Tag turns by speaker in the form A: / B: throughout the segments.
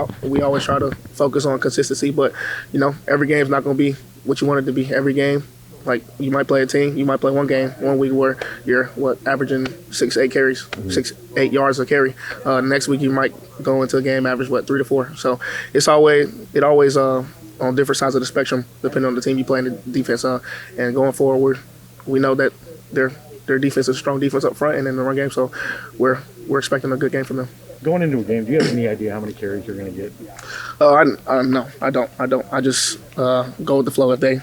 A: out. We always try to focus on consistency, but every game is not going to be what you want it to be. Every game, like you might play a team, you might play one game, 1 week where you're averaging 6-8 carries, 6-8 yards a carry. Next week you might go into a game average 3 to 4. So it always on different sides of the spectrum depending on the team you play in the defense. And going forward, we know that their defense is a strong defense up front and in the run game. So we're expecting a good game from them.
B: Going into a game, do you have any idea how many carries you're going to get?
A: No, I don't. I just go with the flow. If they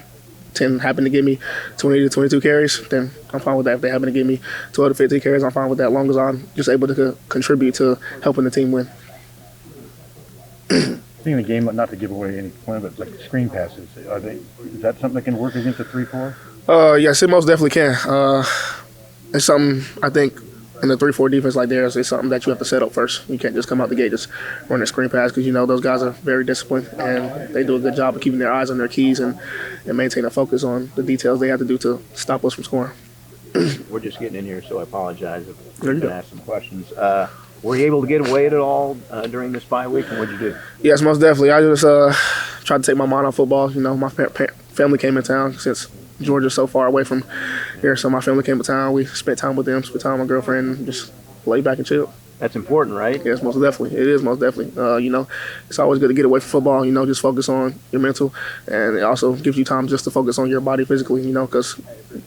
A: happen to give me 20 to 22 carries, then I'm fine with that. If they happen to give me 12 to 15 carries, I'm fine with that, as long as I'm just able to contribute to helping the team win.
B: Seeing the game, not to give away any point, but like screen passes, is that something that can work against a 3-4?
A: Yes, it most definitely can. It's something I think in the 3-4 defense like theirs, it's something that you have to set up first. You can't just come out the gate just run a screen pass because those guys are very disciplined and they do a good job of keeping their eyes on their keys and maintain a focus on the details they have to do to stop us from scoring.
C: We're just getting in here, so I apologize if I'm going to ask some questions. Were you able to get away at all during this bye week, and what did you do?
A: Yes, most definitely. I just tried to take my mind off football. My family came in town since Georgia's so far away from here, so my family came to town. We spent time with them, spent time with my girlfriend, and just lay back and chill.
C: That's important, right?
A: Yes, most definitely. It is most definitely. It's always good to get away from football. Just focus on your mental, and it also gives you time just to focus on your body physically. Because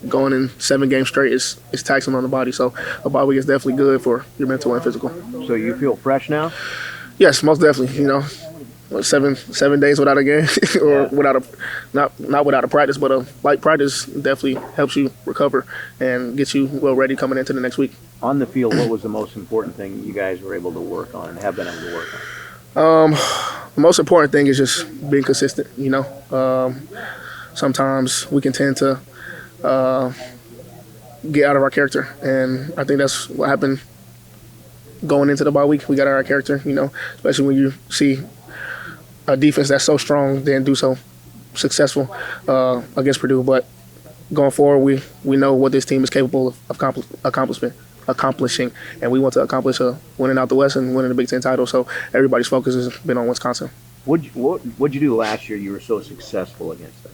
A: going in 7 games straight is taxing on the body. So a bye week is definitely good for your mental and physical.
C: So you feel fresh now?
A: Yes, most definitely. 7 days without a game or without not without a practice, but a light practice definitely helps you recover and get you well ready coming into the next week.
C: On the field, what was the most important thing you guys were able to work on and have been able to work
A: on? The most important thing is just being consistent. Sometimes we can tend to get out of our character, and I think that's what happened going into the bye week. We got out of our character, especially when you see a defense that's so strong then do so successful against Purdue. But going forward, we know what this team is capable of accomplishing, and we want to accomplish winning out the West and winning the Big Ten title. So everybody's focus has been on Wisconsin.
C: What'd you do last year? You were so successful against them.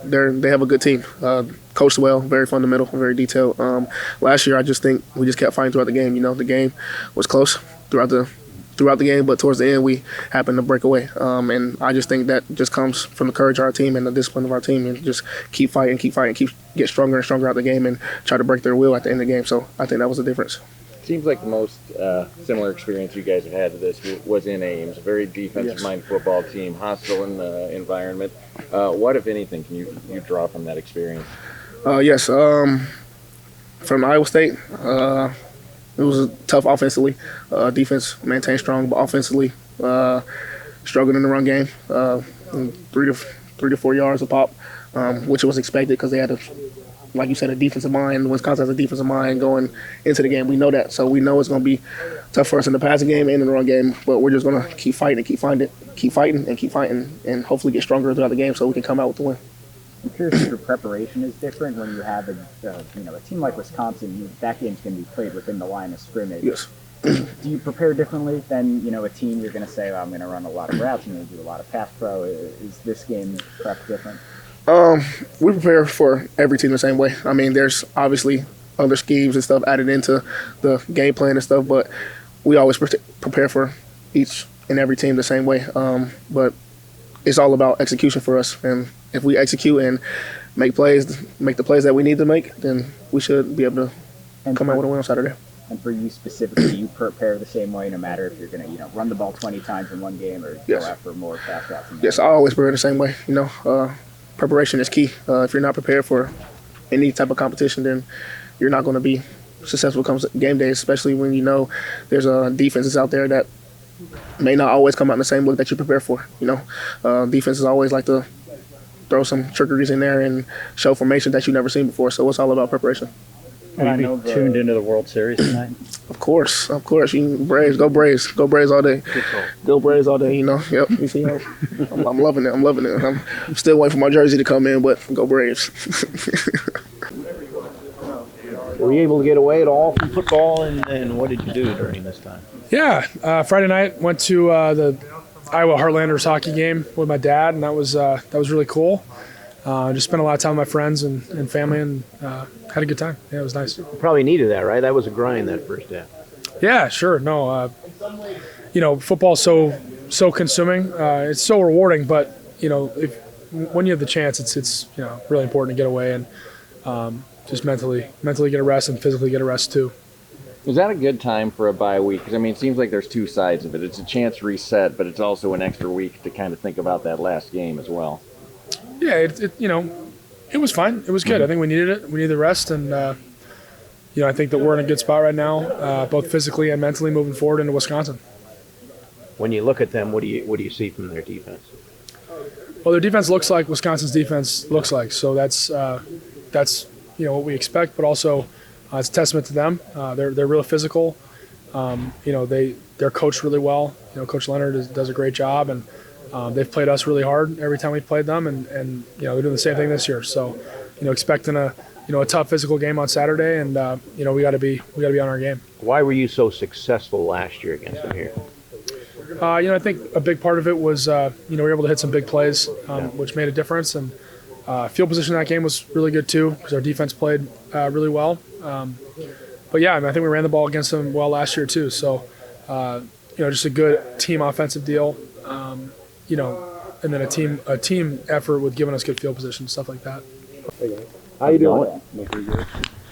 A: They have a good team. Coached well, very fundamental, very detailed. Last year, I just think we just kept fighting throughout the game. The game was close throughout the game, but towards the end we happened to break away. And I just think that just comes from the courage of our team and the discipline of our team, and just keep fighting, get stronger and stronger out the game and try to break their will at the end of the game. So I think that was the difference.
D: Seems like the most similar experience you guys have had to this was in Ames, a very defensive-minded football team, hostile in the environment. What, if anything, can you draw from that experience?
A: Yes, from Iowa State, it was tough offensively. Defense maintained strong, but offensively struggled in the run game. 3 to 4 yards a pop, which was expected because they had like you said, a defensive mind. Wisconsin has a defensive mind going into the game. We know that, so we know it's going to be tough for us in the passing game and in the run game. But we're just going to keep fighting, and hopefully get stronger throughout the game so we can come out with the win.
E: I'm curious if your preparation is different when you have a team like Wisconsin. That game's going to be played within the line of scrimmage.
A: Yes.
E: Do you prepare differently than a team you're going to say, I'm going to run a lot of routes, I'm going to do a lot of pass pro? Is this game prep different?
A: We prepare for every team the same way. I mean, there's obviously other schemes and stuff added into the game plan and stuff, but we always prepare for each and every team the same way. But it's all about execution for us, and if we execute and make the plays that we need to make, then we should be able to come out with a win on Saturday.
E: And for you specifically, you prepare the same way no matter if you're going to run the ball 20 times in one game or go after more pass routes.
A: Yes, I always prepare the same way. Preparation is key. If you're not prepared for any type of competition, then you're not going to be successful comes game day, especially when there's defenses out there that may not always come out in the same look that you prepare for. Defenses always like to throw some trickeries in there and show formation that you've never seen before. So it's all about preparation.
B: And I know tuned into the World Series tonight.
A: Of course. Braves, go Braves all day. Go Braves all day. Yep. You see, I'm loving it. I'm still waiting for my jersey to come in, but go Braves.
C: Were you able to get away at all from football, and what did you do during this time?
F: Yeah, Friday night went to the Iowa Heartlanders hockey game with my dad, and that was really cool. Just spent a lot of time with my friends and family, and had a good time. Yeah, it was nice.
C: You probably needed that, right? That was a grind that first half.
F: Yeah, sure. No, football's so consuming. It's so rewarding, but when you have the chance, it's really important to get away and just mentally get a rest and physically get a rest too.
D: Was that a good time for a bye week? Because, it seems like there's two sides of it. It's a chance to reset, but it's also an extra week to kind of think about that last game as well.
F: Yeah, it was fine. It was good. I think we needed it. We needed the rest, and I think that we're in a good spot right now, both physically and mentally moving forward into Wisconsin.
C: When you look at them, what do you see from their defense?
F: Well, their defense looks like Wisconsin's defense looks like. So that's what we expect, but also it's a testament to them. They're real physical. They're coached really well. Coach Leonard does a great job, and they've played us really hard every time we've played them, and they're doing the same thing this year. So expecting a tough physical game on Saturday, and we got to be on our game.
C: Why were you so successful last year against them here?
F: I think a big part of it was we were able to hit some big plays, which made a difference, and field position in that game was really good too because our defense played really well. But yeah, I think we ran the ball against them well last year too. So just a good team offensive deal, and then a team effort with giving us good field position, stuff like that.
C: How you doing?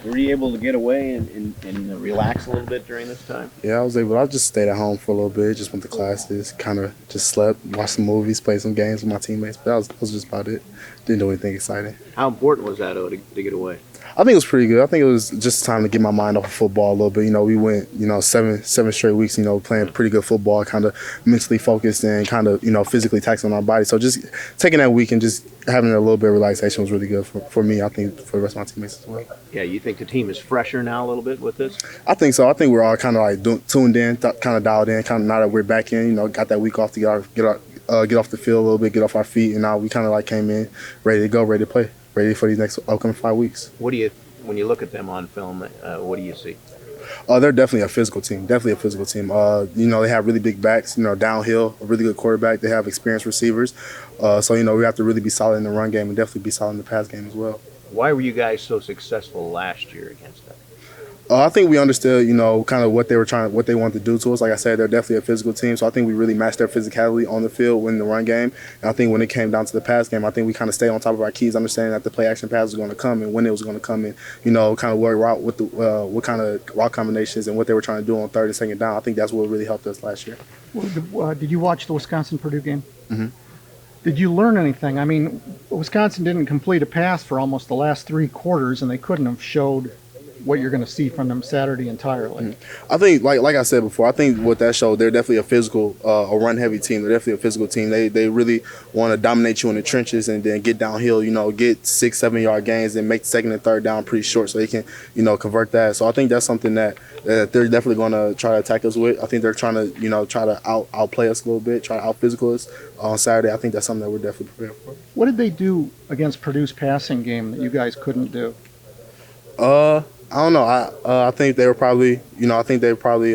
C: Were you able to get away and relax a little bit during this time?
G: Yeah, I was able. I just stayed at home for a little bit, just went to classes, kind of just slept, watched some movies, played some games with my teammates. But that was just about it. Didn't do anything exciting.
C: How important was that, to get away?
G: I think it was pretty good. I think it was just time to get my mind off of football a little bit. We went, 7 straight weeks, playing pretty good football, kind of mentally focused and kind of, physically taxing on our body. So just taking that week and just having a little bit of relaxation was really good for me. I think for the rest of my teammates as well.
C: Yeah, you think the team is fresher now a little bit with this?
G: I think so. I think we're all kind of like tuned in, kind of dialed in, kind of now that we're back in, got that week off to get off the field a little bit, get off our feet, and now we kind of like came in ready to go, ready to play, ready for these next upcoming 5 weeks.
C: When you look at them on film, what do you see?
G: They're definitely a physical team. They have really big backs, downhill, a really good quarterback. They have experienced receivers. So we have to really be solid in the run game and definitely be solid in the pass game as well.
C: Why were you guys so successful last year against them?
G: I think we understood, kind of what they wanted to do to us. Like I said, they're definitely a physical team, so I think we really matched their physicality on the field in the run game. And I think when it came down to the pass game, I think we kind of stayed on top of our keys, understanding that the play action pass was going to come and when it was going to come in, kind of what kind of route combinations and what they were trying to do on third and second down. I think that's what really helped us last year.
H: Did you watch the Wisconsin-Purdue game?
G: Mm-hmm.
H: Did you learn anything? I mean, Wisconsin didn't complete a pass for almost the last 3 quarters, and they couldn't have showed what you're going to see from them Saturday entirely.
G: I think, like I said before, I think what that showed, they're definitely a physical, a run-heavy team. They're definitely a physical team. They really want to dominate you in the trenches and then get downhill, get 6-7 yard gains and make second and third down pretty short so they can, convert that. So I think that's something that they're definitely going to try to attack us with. I think they're trying to, try to outplay us a little bit, try to out-physical us on Saturday. I think that's something that we're definitely prepared for.
H: What did they do against Purdue's passing game that you guys couldn't do?
G: I don't know. I think they were probably, probably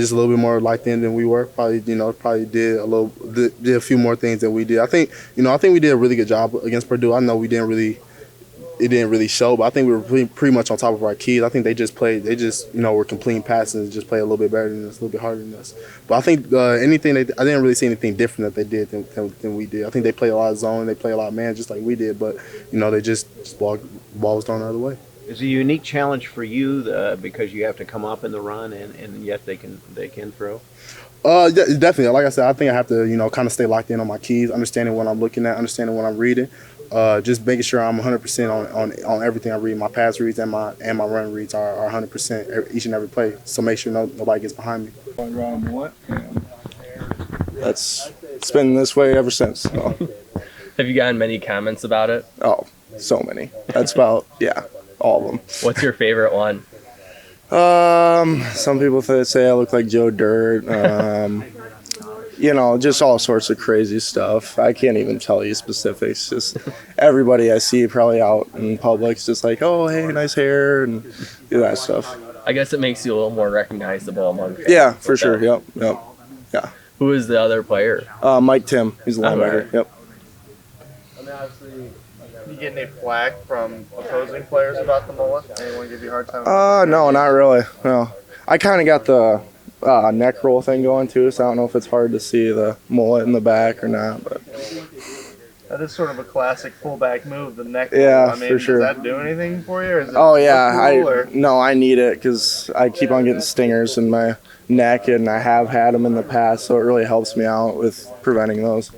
G: just a little bit more locked in than we were. Probably did a few more things than we did. I think we did a really good job against Purdue. I know it didn't really show, but I think we were pretty much on top of our keys. I think were completing passes and just played a little bit better than us, a little bit harder than us. But I think I didn't really see anything different that they did than we did. I think they played a lot of zone, they played a lot of man just like we did, but they just ball was thrown the other way.
C: It's a unique challenge for you because you have to come up in the run and yet they can throw.
G: Definitely. Like I said, I think I have to kind of stay locked in on my keys, understanding what I'm looking at, understanding what I'm reading, just making sure I'm 100% on everything I read. My pass reads and my run reads are 100% each and every play. So make sure nobody gets behind me.
I: It's been this way ever since. So.
J: Have you gotten many comments about it?
I: Oh, so many. That's about all of them.
J: What's your favorite one?
I: Some people say I look like Joe Dirt. Just all sorts of crazy stuff. I can't even tell you specifics. Just everybody I see probably out in public is just like, oh, hey, nice hair, and do that stuff.
J: I guess it makes you a little more recognizable among fans.
I: Yeah, for sure. Yep. Yeah.
J: Who is the other player?
I: Mike Tim. He's the linebacker. Yep.
K: You get any flack from opposing players about the mullet? Anyone give you a hard time?
I: No, not really. No. I kind of got the neck roll thing going too, so I don't know if it's hard to see the mullet in the back or not. But
K: That is sort of a classic fullback move, the neck.
I: Yeah,
K: I mean,
I: for sure.
K: Does that do anything for you? Or is it
I: oh yeah,
K: cool, or?
I: No, I need it because I keep on getting stingers in my neck, and I have had them in the past, so it really helps me out with preventing those.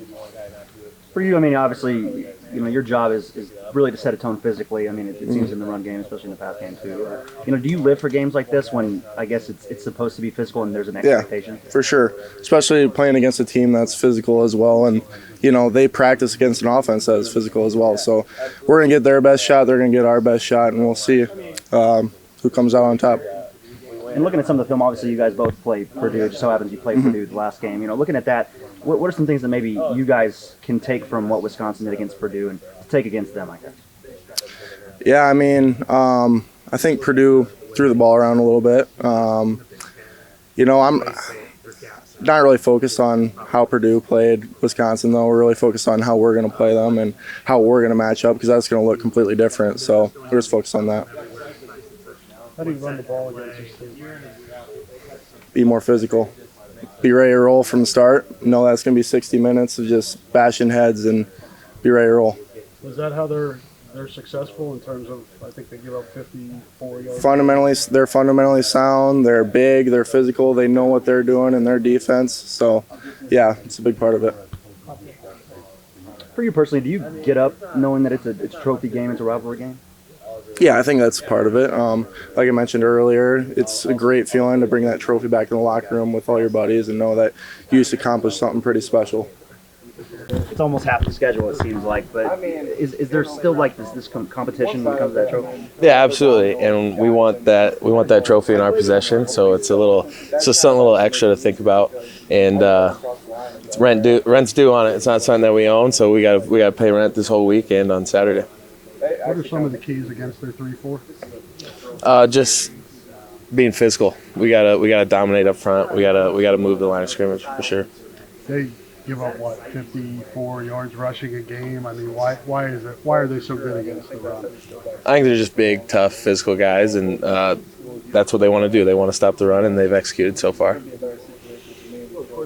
L: For you, I mean, obviously, your job is really to set a tone physically. I mean, it seems in the run game, especially in the pass game too. Do you live for games like this when I guess it's supposed to be physical and there's an expectation?
I: Yeah, for sure. Especially playing against a team that's physical as well, and they practice against an offense that is physical as well. So we're gonna get their best shot, they're gonna get our best shot, and we'll see who comes out on top.
L: And looking at some of the film, obviously you guys both play Purdue. It just so happens you played Purdue the last game. Looking at that, what are some things that maybe you guys can take from what Wisconsin did against Purdue and to take against them, I guess?
I: Yeah, I mean, I think Purdue threw the ball around a little bit. I'm not really focused on how Purdue played Wisconsin, though. We're really focused on how we're going to play them and how we're going to match up, because that's going to look completely different. So we're just focused on that.
F: How do you run the ball against this team?
I: Be more physical. Be ready to roll from the start. Know that's going to be 60 minutes of just bashing heads and be ready to roll.
F: Was that how they're successful in terms of, I think they give up 54 yards?
I: They're fundamentally sound. They're big. They're physical. They know what they're doing in their defense. So, yeah, it's a big part of it.
L: For you personally, do you get up knowing that it's a trophy game, it's a rivalry game?
I: Yeah, I think that's part of it. Like I mentioned earlier, it's a great feeling to bring that trophy back in the locker room with all your buddies and know that you just accomplished something pretty special.
L: It's almost half the schedule, it seems like, but is there still like this competition when it comes to that trophy?
M: Yeah, absolutely, and we want that trophy in our possession, so it's just something a little extra to think about, and rent's due on it. It's not something that we own, so we got to pay rent this whole weekend on Saturday.
F: What are some of the keys against their 3-4?
M: Just being physical. We gotta dominate up front. We gotta move the line of scrimmage for sure.
F: They give up 54 yards rushing a game. I mean, why are they so good against the run?
M: I think they're just big, tough, physical guys, and that's what they want to do. They want to stop the run, and they've executed so far.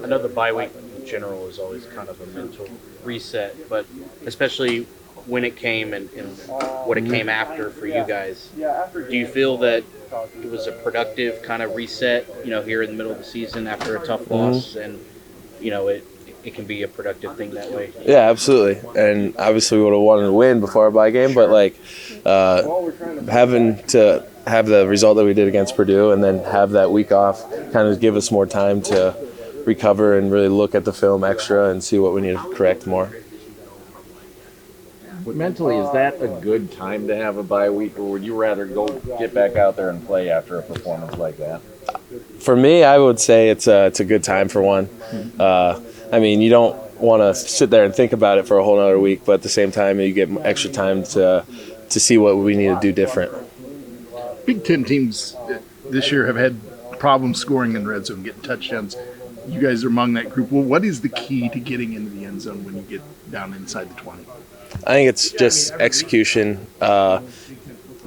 N: I know the bye week in general is always kind of a mental reset, but especially when it came and what it came after for you guys, do you feel that it was a productive kind of reset, here in the middle of the season after a tough loss, and it can be a productive thing that way?
M: Yeah, absolutely. And obviously we would have wanted to win before our bye game, but having to have the result that we did against Purdue and then have that week off kind of give us more time to recover and really look at the film extra and see what we need to correct more.
D: Mentally, is that a good time to have a bye week, or would you rather go get back out there and play after a performance like that?
M: For me, I would say it's a good time for one. I mean, you don't want to sit there and think about it for a whole other week, but at the same time, you get extra time to see what we need to do different.
O: Big Ten teams this year have had problems scoring in the red zone, getting touchdowns. You guys are among that group. Well, what is the key to getting into the end zone when you get down inside the 20?
M: I think it's just execution. Down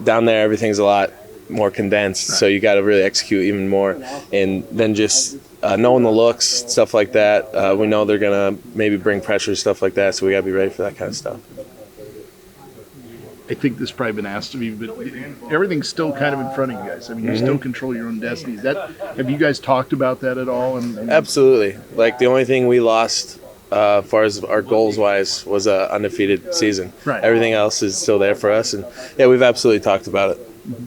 M: there, everything's a lot more condensed, so you got to really execute even more. And then just knowing the looks, stuff like that. We know they're going to maybe bring pressure, stuff like that, so we got to be ready for that kind of stuff.
O: I think this has probably been asked of you, but everything's still kind of in front of you guys. I mean, you still control your own destiny. Have you guys talked about that at all?
M: Absolutely. Like, the only thing we lost as far as our goals-wise was an undefeated season.
O: Right.
M: Everything else is still there for us. And, yeah, we've absolutely talked about it.
O: Mm-hmm.